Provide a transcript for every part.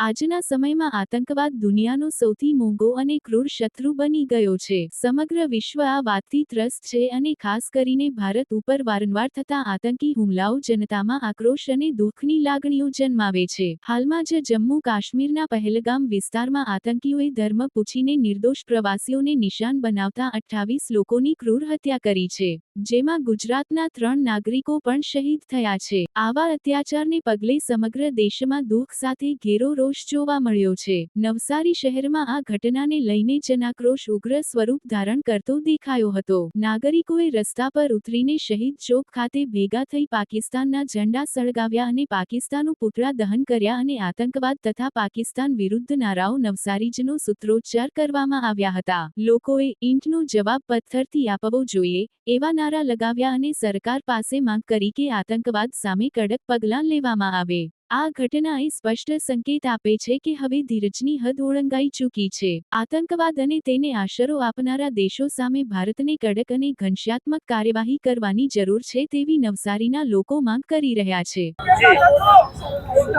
આજના સમયમાં આતંકવાદ દુનિયાનો સૌથી મોંઘો અને ક્રૂર શત્રુ બની ગયો છે। સમગ્ર વિશ્વ આ વાતથી ત્રસ્ત છે અને ખાસ કરીને ભારત ઉપર વારંવાર થતા આતંકી હુમલાઓ જનતામાં આક્રોશ અને દુઃખની લાગણીઓ જન્માવે છે। હાલમાં જ જમ્મુ કાશ્મીરના પહેલગામ વિસ્તારમાં આતંકીઓએ ધર્મ પૂછીને નિર્દોષ પ્રવાસીઓને નિશાન બનાવતા 28 લોકોની ક્રૂર હત્યા કરી છે, જેમાં ગુજરાતના 3 નાગરિકો પણ શહીદ થયા છે। આવા અત્યાચારને પગલે સમગ્ર દેશમાં દુઃખ સાથે ઘેરો રોષ જોવા મળ્યો છે। નવસારી શહેરમાં આ ઘટનાને લઈને જનાક્રોશ ઉગ્ર સ્વરૂપ ધારણ કરતો દેખાયો હતો। નાગરિકોએ રસ્તા પર ઉતરીને શહીદ ચોક ખાતે ભેગા થઈ પાકિસ્તાનના ઝંડા સળગાવ્યા અને પાકિસ્તાનનું પુતળા દહન કર્યા અને આતંકવાદ તથા પાકિસ્તાન વિરુદ્ધ નારાઓ નવસારીજનો સૂત્રોચ્ચાર કરવામાં આવ્યા હતા। લોકોએ ઈંટનો જવાબ પથ્થરથી આપવો જોઈએ એવા નારા લગાવ્યા અને સરકાર પાસે માંગ કરી કે આતંકવાદ સામે કડક પગલાં લેવામાં આવે। આ ઘટનાએ સ્પષ્ટ સંકેત આપે છે કે હવે ધીરજની હદ ઓળંગાઈ ચૂકી છે। આતંકવાદ અને તેને આશરો આપનારા દેશો સામે ભારતને કડક અને ઘનશ્યાત્મક કાર્યવાહી કરવાની જરૂર છે તેવી નવસારીના લોકો માંગ કરી રહ્યા છે।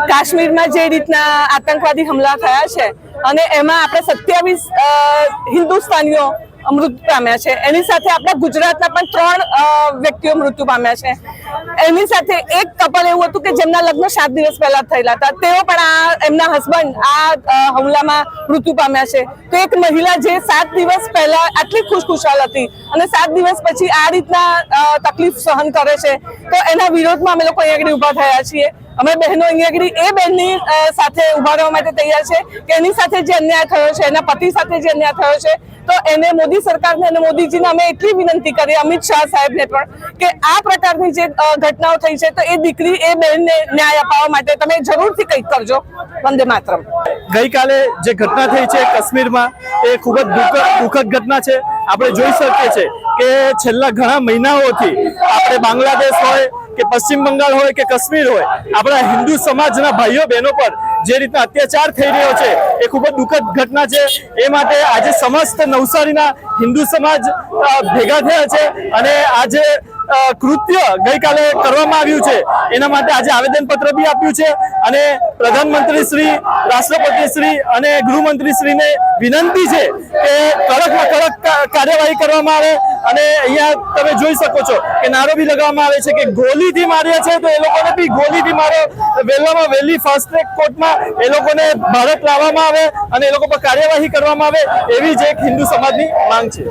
કાશ્મીરમાં જે રીતના આતંકવાદી હુમલા થયા છે અને એમાં આપણે 27 હિન્દુસ્તાનીઓ મૃત્યુ પામ્યા છે, એની સાથે આપણા ગુજરાતના પણ 3 વ્યક્તિઓ મૃત્યુ પામ્યા છે। એની સાથે એક કપલ એવું હતું કે જેમના લગ્ન 7 દિવસ પહેલા થયેલા હતા, તેઓ પણ એમના હસબન્ડ આ હુમલામાં મૃત્યુ પામ્યા છે। તો એક મહિલા જે 7 દિવસ પહેલા આટલી ખુશખુશાલ હતી અને 7 દિવસ પછી આ રીતના તકલીફ સહન કરે છે, તો એના વિરોધમાં અમે લોકો અહીંયા આગળ ઊભા થયા છીએ। અમે બહેનો અહીંયા આગળ એ બહેનની સાથે ઊભા રહેવા માટે તૈયાર છે કે એની સાથે જે અન્યાય થયો છે, એના પતિ સાથે જે અન્યાય થયો છે, તો એને મોદી સરકારને અને મોદીજીને અમે એટલી વિનંતી કરી, અમિત શાહ સાહેબને પણ, કે આ પ્રકારની જે ઘટનાઓ થઈ છે તો એ દીકરી એ બહેનને ન્યાય અપાવવા માટે તમે જરૂરથી કંઈક કરજો। વંદે માતરમ। ગઈકાલે જે ઘટના થઈ છે કાશ્મીરમાં એ ખૂબ જ દુઃખદ ઘટના છે। આપણે જોઈ શકીએ છીએ કે છેલ્લા ઘણા મહિનાઓથી આપણે બાંગ્લાદેશ હોય કે પશ્ચિમ બંગાળ હોય કે કાશ્મીર હોય, આપણા હિન્દુ સમાજના ભાઈઓ બહેનો પર જે રીતના અત્યાચાર થઈ રહ્યો છે એ ખૂબ જ દુઃખદ ઘટના છે। એ માટે આજે સમસ્ત નવસારીના હિન્દુ સમાજ ભેગા થયા છે અને આજે કૃત્ય ગઈકાલે કરવામાં આવ્યું છે એના માટે આજે આવેદનપત્ર બી આપ્યું છે અને પ્રધાનમંત્રી શ્રી, રાષ્ટ્રપતિ શ્રી અને ગૃહમંત્રી શ્રીને વિનંતી છે કે કડકમાં કડક કાર્યવાહી કરવામાં આવે। અને અહીંયા તમે જોઈ શકો છો કે નારો બી લગાવવામાં આવે છે કે ગોલીથી માર્યા છે તો એ લોકોને બી ગોલીથી મારો, વહેલામાં વહેલી ફાસ્ટ ટ્રેક કોર્ટમાં એ લોકોને ભારત લાવવામાં આવે અને એ લોકો પર કાર્યવાહી કરવામાં આવે, એવી જ એક હિન્દુ સમાજની માંગ છે।